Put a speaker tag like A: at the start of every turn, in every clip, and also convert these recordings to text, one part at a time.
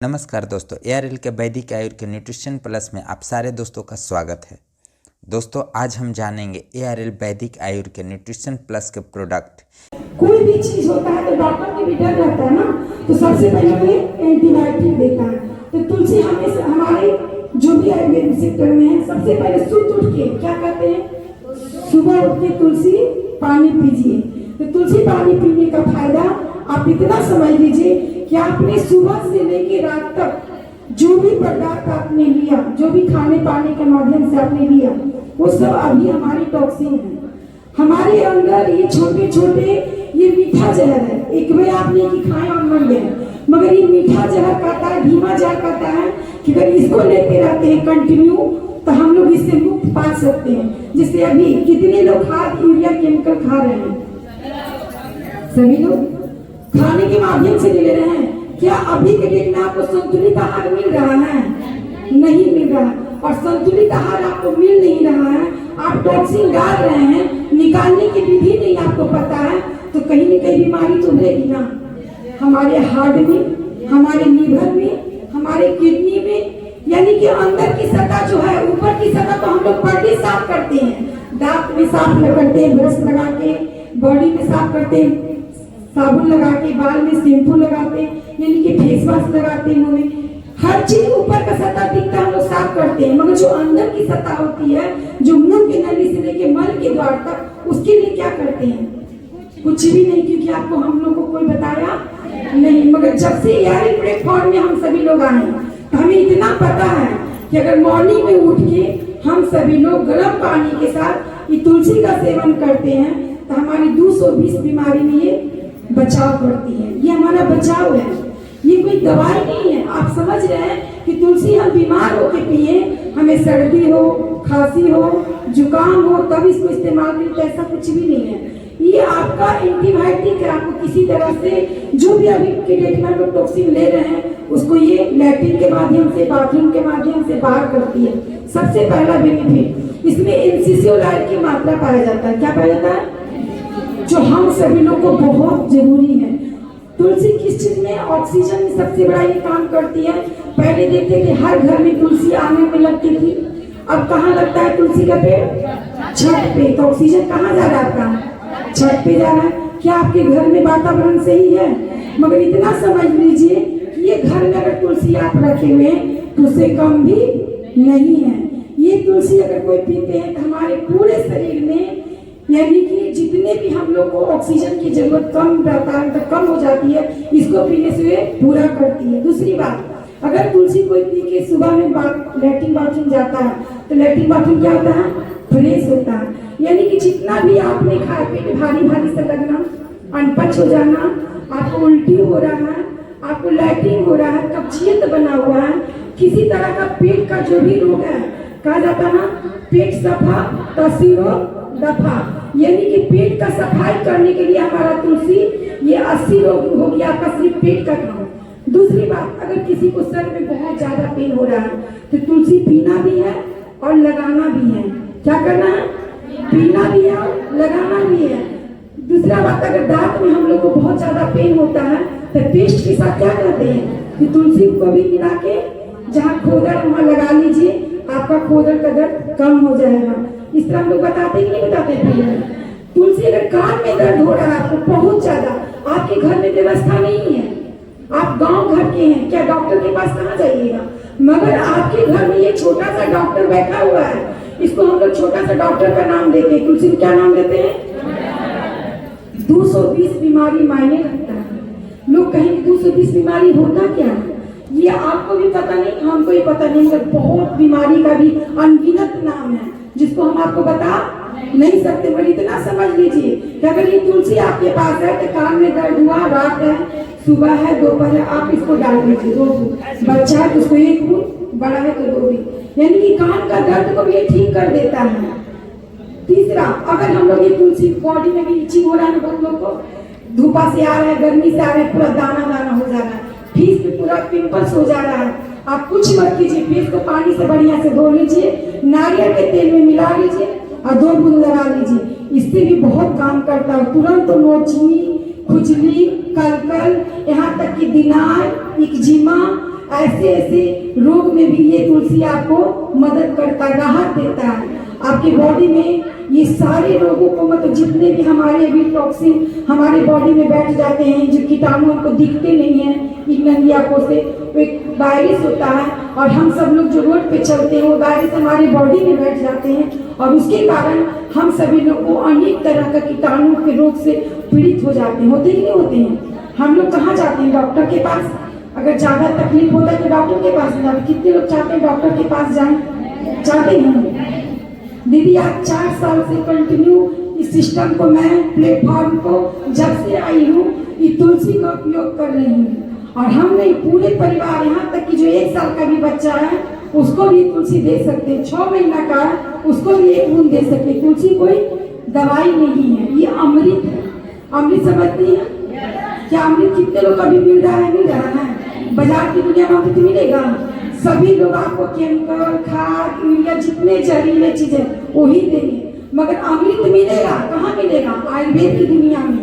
A: नमस्कार दोस्तों, ARL के वैदिक आयुर्वेद के न्यूट्रिशन प्लस में आप सारे दोस्तों का स्वागत है। दोस्तों आज हम जानेंगे ARL वैदिक आयुर्वेद के न्यूट्रिशन प्लस के प्रोडक्ट।
B: कोई भी चीज होता है तो डॉक्टर के भी डर रहता है ना, तो सबसे पहले वो एंटीबायोटिक देता है। तो तुलसी हमें हमारे जो भी आयुर्वेद सेक्टर में है, सबसे पहले सुबह उठ के क्या कहते हैं, सुबह उठ के तुलसी पानी पीजिए। तो तुलसी पानी पीने का फायदा आप इतना समझ लीजिए कि आपने सुबह से लेकर रात तक जो भी पदार्थ आपने लिया, जो भी खाने पाने के माध्यम से आपने लिया, वो सब अभी हमारी टॉक्सिन है। हमारे अंदर ये छोटे छोटे ये मीठा जहर है, एक बार आपने कि खाए और मर गए, मगर ये मीठा जहर कहता है, धीमा जहर कहता है कि अगर इसको लेते रहते हैं कंटिन्यू तो हम लोग इससे मुक्त पा सकते हैं। जैसे अभी कितने लोग खाद यूरिया केमिकल खा रहे हैं, सभी लोग खाने के माध्यम से ले रहे हैं। क्या अभी के डेट में आपको संतुलित आहार मिल रहा है? नहीं मिल रहा। और संतुलित आहार आपको मिल नहीं रहा है, आप टॉक्सिन डाल रहे हैं, निकालने की विधि नहीं आपको पता है, तो कहीं न कहीं बीमारी तो उभरेगी ना। हमारे हार्ट में, हमारे लीवर में, हमारे किडनी में, यानी कि अंदर की सतह जो है, ऊपर की सतह तो हम लोग पर डे साफ करते हैं, दांत में साफ करते हैं, ब्रश लगा के, बॉडी में साफ करते हैं, साबुन लगा के, बाल में शैम्पू लगाते, यानी कि फेस वॉश लगाते हैं, मुंह में हर चीज ऊपर का सतह दिखता है, हम लोग साफ करते हैं, मगर जो अंदर की सतह होती है, जो मुंह की नली से लेके मल के द्वार तक, उसके लिए क्या करते हैं? कुछ भी नहीं, क्योंकि आपको हम लोग को कोई बताया नहीं। मगर जब से यार प्लेटफॉर्म में हम सभी लोग आए तो हमें इतना पता है कि अगर मॉर्निंग में उठ के हम सभी लोग गर्म पानी के साथ ये तुलसी का सेवन करते हैं तो हमारी 220 बीमारी में ये बचाव करती है। ये हमारा बचाव है, ये कोई दवाई नहीं है। आप समझ रहे हैं कि तुलसी हम बीमार होके पिए, हमें सर्दी हो, खांसी हो, जुकाम हो, तब इसको इस्तेमाल करें, तो ऐसा कुछ भी नहीं है। ये आपका एंटीबायोटिक है। आपको किसी तरह से जो भी अभी के डेट में लोग टॉक्सिन ले रहे हैं, उसको ये लैट्रिन के माध्यम से, बाथरूम के माध्यम से बाहर करती है। सबसे पहला बेनिफिट इसमें एनसीसी की मात्रा पाया जाता है। क्या पाया जाता है? जो हम सभी लोग को बहुत जरूरी है। तुलसी किस चीज में? ऑक्सीजन में सबसे बड़ा ये काम करती है। पहले देखते थे हर घर में तुलसी आंगन में लगती थी, अब कहाँ लगता है तुलसी का पेड़? छत पे। तो ऑक्सीजन कहाँ जा रहा है आपका? छत पे जा रहा है। क्या आपके घर में वातावरण सही है? मगर इतना समझ लीजिए कि ये घर में अगर तुलसी आप रखे हुए तो उससे कम भी नहीं है। ये तुलसी अगर कोई पीते हैं तो हमारे पूरे शरीर में, यानी कि जितने भी हम लोग को ऑक्सीजन की जरूरत कम रहता है तो कम हो जाती है, इसको पीने से पूरा करती है। दूसरी बात, अगर तुलसी कोई पी के सुबह में लैट्रिन बाथरूम जाता है तो लैट्रिन बाथरूम क्या होता है? फ्रेश होता है। यानी कि जितना भी आपने खाया, पेट भारी भारी से लगना, अनपच हो जाना, आपको उल्टी हो रहा है, आपको लैट्रिन हो रहा है, कब्जियत बना हुआ है, किसी तरह का पेट का जो भी रोग है, कहा जाता ना पेट सफा तसीरो दफा, यानी कि पेट का सफाई करने के लिए हमारा तुलसी, ये 80 रोग हो गया आपका सिर्फ पेट का काम। दूसरी बात, अगर किसी को सर में बहुत ज्यादा पेन हो रहा है तो तुलसी पीना भी है और लगाना भी है। क्या करना है? पीना भी है और लगाना भी है। दूसरा बात, अगर दांत में हम लोग को बहुत ज्यादा पेन होता है तो पेस्ट के साथ क्या करते हैं कि तुलसी को भी मिला के जहाँ खोदर वहाँ लगा लीजिए, आपका खोदर का दर्द कम हो जाएगा। इस तरह हम लोग बताते कि नहीं बताते? तुलसी अगर कान में दर्द हो रहा है आपको बहुत ज्यादा, आपके घर में व्यवस्था नहीं है, आप गांव घर के हैं, क्या डॉक्टर के पास कहाँ जाइएगा? मगर आपके घर में ये छोटा सा डॉक्टर बैठा हुआ है, इसको हम लोग छोटा सा डॉक्टर का नाम देते हैं। तुलसी को क्या नाम देते हैं? 220 बीमारी मायने रखता है। लोग कहेंगे 220 बीमारी होता क्या है? ये आपको भी पता नहीं, हमको भी पता नहीं, मगर बहुत बीमारी का भी अनगिनत नाम है जिसको हम आपको बता नहीं सकते। मगर इतना समझ लीजिए कि अगर ये तुलसी आपके पास है तो कान में दर्द हुआ, रात है, सुबह है, दोपहर है, आप इसको डाल दीजिए। बच्चा है तो उसको 1 बूंद, बड़ा है तो 2 भी, यानी कि कान का दर्द को भी ये ठीक कर देता है। तीसरा, अगर हम लोग ये तुलसी बॉडी में भी इचिंग हो रहा है, बहुत लोग को धूपा से आ रहा है, गर्मी से आ रहा है, पूरा दाना दाना हो जा रहा है, फेस पे पूरा पिंपल्स हो जा रहा है, आप कुछ मत कीजिए, फेस को पानी से बढ़िया से धो लीजिए, नारियल के तेल में मिला लीजिए और 2 बूंद लगा लीजिए। इससे भी बहुत काम करता है। तुरंत नोचनी, खुजली, कलकल, यहाँ तक कि दिनार, इक्जिमा, ऐसे ऐसे रोग में भी ये तुलसी आपको मदद करता है, राहत देता है आपकी बॉडी में। ये सारे रोगों को मतलब जितने भी हमारे अभी टॉक्सिन हमारे बॉडी में बैठ जाते हैं, जो कीटाणु हमको दिखते नहीं हैं इन नंगी आंखों से, वो एक वायरस होता है और हम सब लोग जो रोड पे चलते हैं वो वायरस हमारी बॉडी में बैठ जाते हैं और उसके कारण हम सभी लोग को अनेक तरह का कीटाणु के रोग से पीड़ित हो जाते हैं। होते ही नहीं होते हैं। हम लोग कहाँ जाते हैं? डॉक्टर के पास। अगर ज़्यादा तकलीफ होता है तो डॉक्टर के पास जाते। कितने लोग चाहते हैं डॉक्टर के पास जाएं? चाहते नहीं। दीदी आज 4 साल से कंटिन्यू इस सिस्टम को, मैं प्लेटफॉर्म को जब से आई हूँ ये तुलसी का उपयोग कर रही हूँ और हम नहीं पूरे परिवार, यहाँ तक कि जो 1 साल का भी बच्चा है उसको भी तुलसी दे सकते हैं, 6 महीना का उसको भी 1 बूंद दे सकते हैं। तुलसी कोई दवाई नहीं है, ये अमृत है। अमृत समझती है क्या? अमृत कितने लोग अभी मिल रहा है? मिल रहा है। बाजार की दुनिया में अमृत मिलेगा? सभी लोग आपको केमिकल, खाद, यूरिया, जितने जहरीले चीजें वही देंगे, मगर अमृत मिलेगा कहाँ मिलेगा? आयुर्वेद की दुनिया में।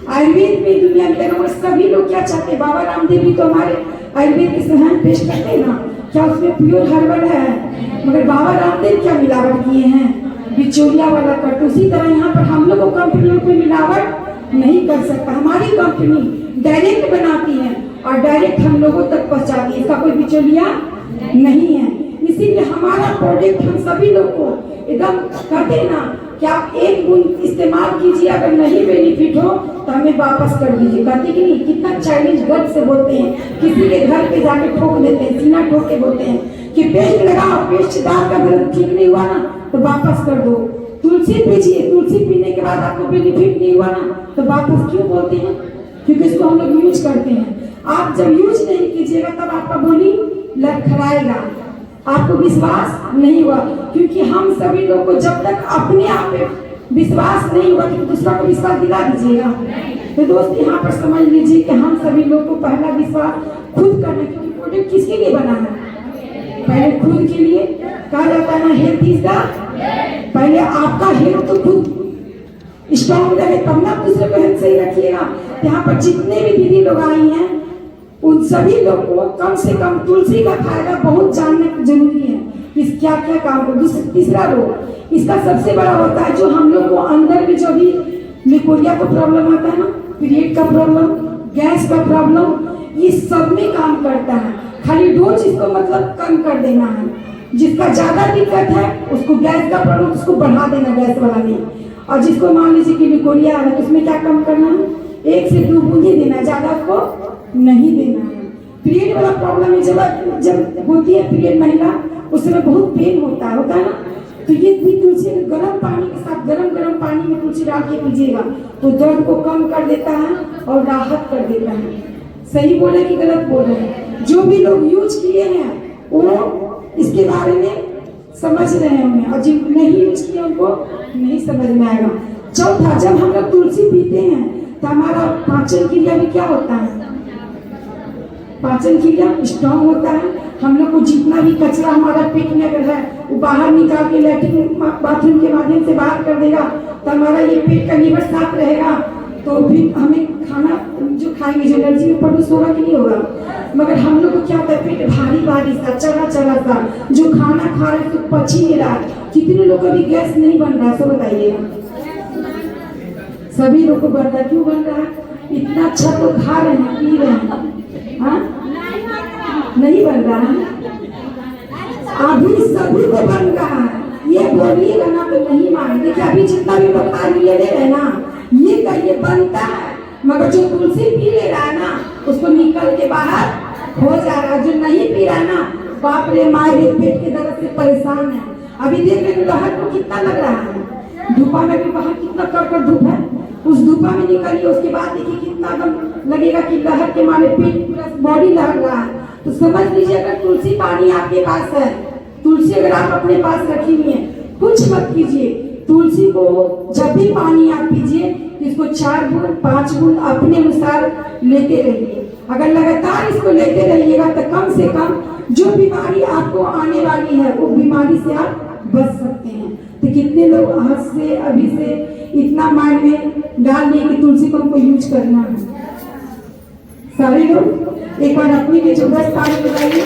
B: आयुर्वेद में दुनिया मिलेगा। और सभी लोग क्या चाहते हैं? बाबा रामदेव भी तो हमारे आयुर्वेद के सहायक पेश करते हैं ना, क्या उसमें प्योर हर्बल है? मगर बाबा रामदेव क्या मिलावट किए हैं? बिचौलिया वाला करते। उसी तरह यहाँ पर हम लोग को कंपनियों पे मिलावट नहीं कर सकता। हमारी कंपनी डायरेक्ट बनाती है और डायरेक्ट हम लोगों तक पहुंचाती है, इसका कोई बिचौलिया नहीं है। इसीलिए हमारा प्रोडक्ट हम सभी लोग को एकदम कहते हैं ना कि आप 1 बूंद इस्तेमाल कीजिए, अगर नहीं बेनिफिट हो तो हमें वापस कर दीजिए। कहते कि नहीं? कितना चाइनीज गर्व से बोलते हैं, किसी के घर पे जाके ठोक देते हैं, सीना ठोक के बोलते हैं कि पेस्ट लगाओ, पेस्ट डाल कर अगर ठीक नहीं हुआ ना तो वापस कर दो। तुलसी पीजिए, तुलसी पीने के बाद आपको बेनिफिट नहीं हुआ ना तो वापस क्यों बोलते हैं? क्योंकि इसको हम लोग यूज करते हैं। आप जब यूज नहीं कीजिएगा तब आपका बोली लड़खड़ाएगा, आपको विश्वास नहीं हुआ। क्योंकि हम सभी लोग को जब तक अपने आप पे विश्वास नहीं हुआ तो दूसरा को विश्वास दिला दीजिएगा। तो दोस्त यहाँ पर समझ लीजिए कि हम सभी लोग को पहला विश्वास खुद करना, क्योंकि प्रोडक्ट किसके लिए बना है? पहले खुद के लिए। कहा जाता है ना, हेल्थ इज द, पहले आपका हेल्थ तो खुद स्ट्रॉन्ग रहे तब ना दूसरे को हेल्थ सही रखिएगा। यहाँ पर जितने भी दीदी लोग आई हैं उन सभी लोग को कम से कम तुलसी का फायदा बहुत जानना जरूरी है, इस क्या क्या काम को। तीसरा रोग इसका सबसे बड़ा होता है जो हम लोग को अंदर में जो भी लिकोरिया का प्रॉब्लम आता है ना, पीरियड का प्रॉब्लम, गैस का प्रॉब्लम, ये सब में काम करता है। खाली डोज इसको मतलब कम कर देना है। जिसका ज्यादा दिक्कत है उसको गैस का प्रॉब्लम उसको बढ़ा देना, गैस वाला नहीं। और जिसको मान लीजिए कि लिकोरिया है तो उसमें क्या कम करना है? 1 से 2 बूंद ही देना है, ज्यादा उसको नहीं देना है। पीरियड वाला प्रॉब्लम है, जब होती है पीरियड महिला उस समय बहुत पेन होता है ना, तो ये भी तुलसी गर्म पानी के साथ गरम पानी में तुलसी डाल के पीजिएगा तो दर्द को कम कर देता है और राहत कर देता है। सही बोले कि गलत बोल रहे हैं? जो भी लोग यूज किए हैं वो इसके बारे में समझ रहे होंगे और जिन नहीं यूज किए उनको नहीं समझ में आएगा। चौथा, जब हम लोग तुलसी पीते हैं तो हमारा पाचन क्रिया में क्या होता है? पाचन क्रिया स्ट्रॉन्ग होता है। हम लोग को जितना भी कचरा हमारा पेट में अगर है वो बाहर निकाल के लैट्रिन बाथरूम के माध्यम से बाहर कर देगा तो हमारा ये पेट का लीवर साफ रहेगा। तो फिर हमें खाना जो खाएंगे जो एनर्जी में प्रोड्यूस होगा कि नहीं होगा? मगर हम लोग को क्या होता है? पेट भारी सा, चला सा, जो खाना खा रहे तो पच ही नहीं रहा। कितने लोग का भी गैस नहीं बन रहा? सब बताइएगा। सभी लोग को बन रहा है। क्यों बन रहा है? इतना अच्छा तो खा रहे हैं, पी रहे हैं, हाँ? नहीं बन रहा है। अभी सभी को बन रहा है। ये बोलिएगा ना तो नहीं मानेंगे कि अभी जितना भी लोग खा लिए ले रहे ना ये कहिए बनता है, मगर जो तुलसी पी ले रहा है ना उसको निकल के बाहर हो जा रहा है। जो नहीं पी रहा है ना, बाप रे मारे पेट के दर्द से परेशान है। अभी देख रहे बाहर को कितना लग रहा है, धूपा में भी बाहर कितना कड़कड़ धूप है, उस धूपा में निकलिए उसके बाद देखिए कितना दम लगेगा कि लहर के मारे पेट पूरा बॉडी लहर रहा है। तो समझ लीजिए अगर तुलसी पानी आपके पास है, तुलसी अगर आप अपने पास रखी हुई है, कुछ मत कीजिए। तुलसी को जब भी पानी आप पीजिए इसको 4 बूंद 5 बूंद अपने अनुसार लेते रहिए। अगर लगातार इसको लेते रहिएगा तो कम से कम जो बीमारी आपको आने वाली है वो बीमारी से आप बच सकते हैं। तो कितने लोग आज से अभी से इतना माइंड में डाल दिए कि तुलसी को हमको यूज करना है। सारे लोग एक बार अपनी भी जोरदार ताली बजाइए।